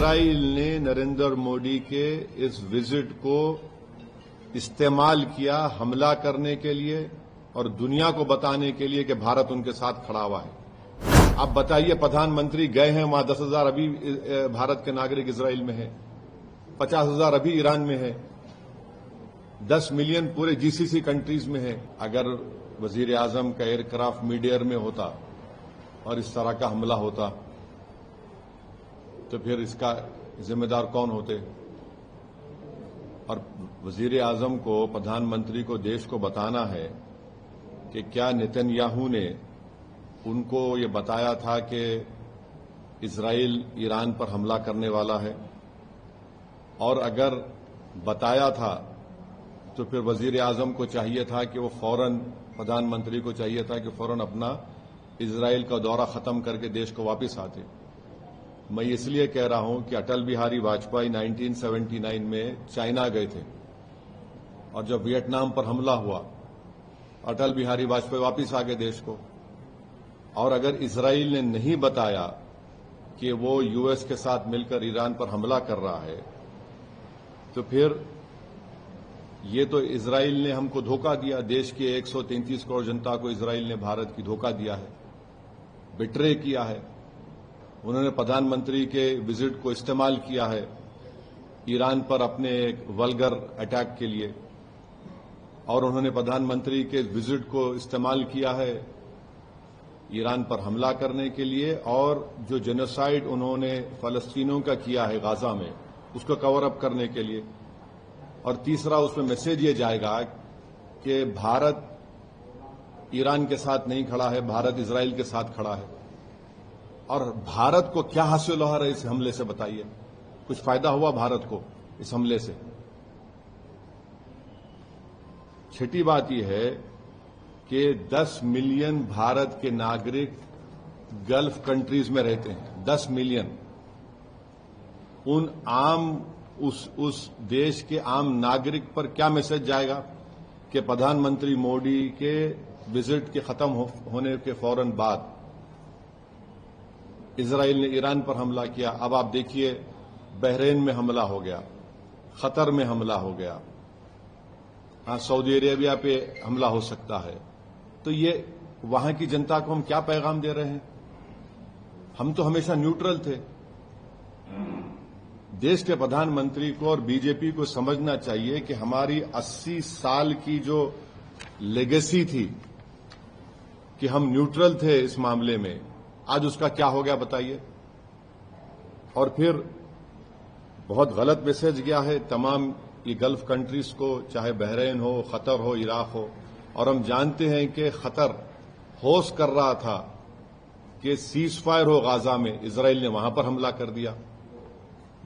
Israel ने नरेंद्र मोदी के इस विजिट को इस्तेमाल किया हमला करने के लिए और दुनिया को बताने के लिए कि भारत उनके साथ खड़ा हुआ है। आप बताइए, प्रधानमंत्री गए हैं वहां, 10,000 अभी भारत के नागरिक इजराइल में हैं, 50,000 अभी ईरान में है, 10 मिलियन पूरे जीसीसी कंट्रीज में है। अगर वजीर आजम का एयरक्राफ्ट मिड एयर में होता और इस तरह का हमला होता तो फिर इसका जिम्मेदार कौन होते? और वजीर आजम को, प्रधानमंत्री को देश को बताना है कि क्या नेतन्याहू ने उनको ये बताया था कि इजराइल ईरान पर हमला करने वाला है, और अगर बताया था तो फिर वजीर आजम को चाहिए था कि वो फौरन, प्रधानमंत्री को चाहिए था कि फौरन अपना इजराइल का दौरा खत्म करके देश को वापस आते। मैं इसलिए कह रहा हूं कि अटल बिहारी वाजपेयी 1979 में चाइना गए थे और जब वियतनाम पर हमला हुआ अटल बिहारी वाजपेयी वापस आ गए देश को। और अगर इजराइल ने नहीं बताया कि वो यूएस के साथ मिलकर ईरान पर हमला कर रहा है तो फिर ये तो इजराइल ने हमको धोखा दिया। देश के 133 करोड़ जनता को इजराइल ने भारत की धोखा दिया है, बिट्रे किया है। उन्होंने प्रधानमंत्री के विजिट को इस्तेमाल किया है ईरान पर अपने एक वल्गर अटैक के लिए, और उन्होंने प्रधानमंत्री के विजिट को इस्तेमाल किया है ईरान पर हमला करने के लिए, और जो जेनोसाइड उन्होंने फलस्तीनियों का किया है गाजा में उसको कवर अप करने के लिए। और तीसरा, उसमें मैसेज ये जाएगा कि भारत ईरान के साथ नहीं खड़ा है, भारत इजराइल के साथ खड़ा है। और भारत को क्या हासिल हो रहा है इस हमले से? बताइए, कुछ फायदा हुआ भारत को इस हमले से? छठी बात यह है कि 10 मिलियन भारत के नागरिक गल्फ कंट्रीज में रहते हैं, 10 मिलियन। उस देश के आम नागरिक पर क्या मैसेज जाएगा कि प्रधानमंत्री मोदी के विजिट के खत्म होने के फौरन बाद इजराइल ने ईरान पर हमला किया। अब आप देखिए, बहरीन में हमला हो गया, कतर में हमला हो गया, सऊदी अरेबिया पे हमला हो सकता है। तो ये वहां की जनता को हम क्या पैगाम दे रहे हैं? हम तो हमेशा न्यूट्रल थे। देश के प्रधानमंत्री को और बीजेपी को समझना चाहिए कि हमारी 80 साल की जो लेगेसी थी कि हम न्यूट्रल थे इस मामले में, आज उसका क्या हो गया बताइए। और फिर बहुत गलत मैसेज गया है तमाम ये गल्फ कंट्रीज को, चाहे बहरीन हो, कतर हो, इराक हो। और हम जानते हैं कि कतर होस्ट कर रहा था कि सीज फायर हो गाजा में, इजराइल ने वहां पर हमला कर दिया,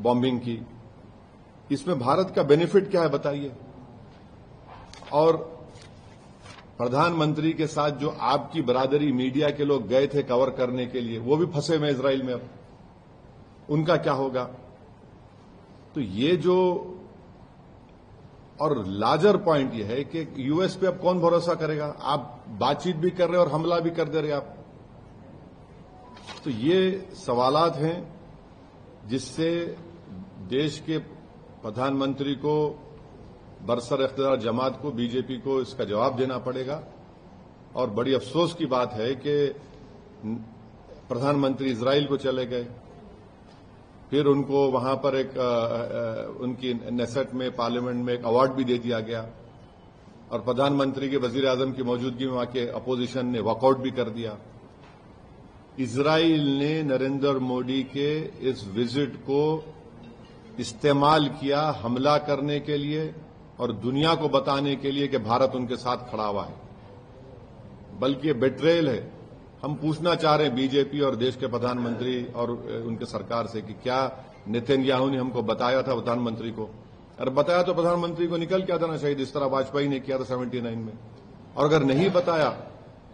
बॉम्बिंग की। इसमें भारत का बेनिफिट क्या है बताइए? और प्रधानमंत्री के साथ जो आपकी बरादरी मीडिया के लोग गए थे कवर करने के लिए, वो भी फंसे हुए इजराइल में, अब उनका क्या होगा? तो ये जो, और लार्जर पॉइंट यह है कि यूएस पे अब कौन भरोसा करेगा? आप बातचीत भी कर रहे और हमला भी कर दे रहे आप। तो ये सवालात हैं जिससे देश के प्रधानमंत्री को, बरसर इख्तियार जमात को, बीजेपी को इसका जवाब देना पड़ेगा। और बड़ी अफसोस की बात है कि प्रधानमंत्री इजराइल को चले गए, फिर उनको वहां पर उनकी नेसेट में, पार्लियामेंट में एक अवार्ड भी दे दिया गया, और प्रधानमंत्री के वजीर आजम की मौजूदगी में वहां के अपोजिशन ने वॉकआउट भी कर दिया। इजराइल ने नरेंद्र मोदी के इस विजिट को इस्तेमाल किया हमला करने के लिए और दुनिया को बताने के लिए कि भारत उनके साथ खड़ा हुआ है, बल्कि ये बेट्रेयल है। हम पूछना चाह रहे हैं बीजेपी और देश के प्रधानमंत्री और उनके सरकार से कि क्या नेतन्याहू ने हमको बताया था प्रधानमंत्री को? अगर बताया तो प्रधानमंत्री को निकल के आ जाना चाहिए, जिस तरह वाजपेयी ने किया था 79 में। और अगर नहीं बताया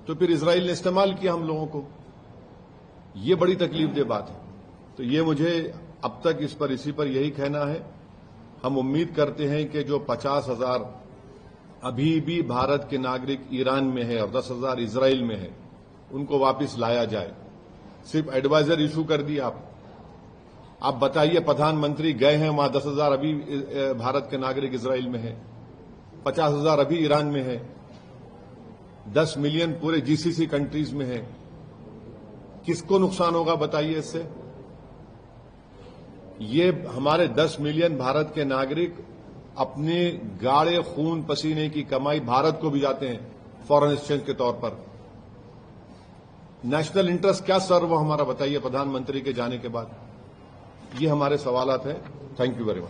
तो फिर इजराइल ने इस्तेमाल किया हम लोगों को। ये बड़ी तकलीफदेह बात है। तो ये मुझे अब तक इसी पर यही कहना है। हम उम्मीद करते हैं कि जो 50,000 अभी भी भारत के नागरिक ईरान में है और 10,000 इजराइल में है, उनको वापस लाया जाए। सिर्फ एडवाइजर इशू कर दिया आप, आप बताइए, प्रधानमंत्री गए हैं वहां, 10,000 अभी भारत के नागरिक इजराइल में हैं, 50,000 अभी ईरान में है, 10 मिलियन पूरे जीसीसी कंट्रीज में है। किसको नुकसान होगा बताइए इससे? ये हमारे 10 मिलियन भारत के नागरिक अपने गाढ़े खून पसीने की कमाई भारत को भी जाते हैं फॉरेन एक्सचेंज के तौर पर। नेशनल इंटरेस्ट क्या सर्व हमारा बताइए प्रधानमंत्री के जाने के बाद? ये हमारे सवालात हैं। Thank you very much.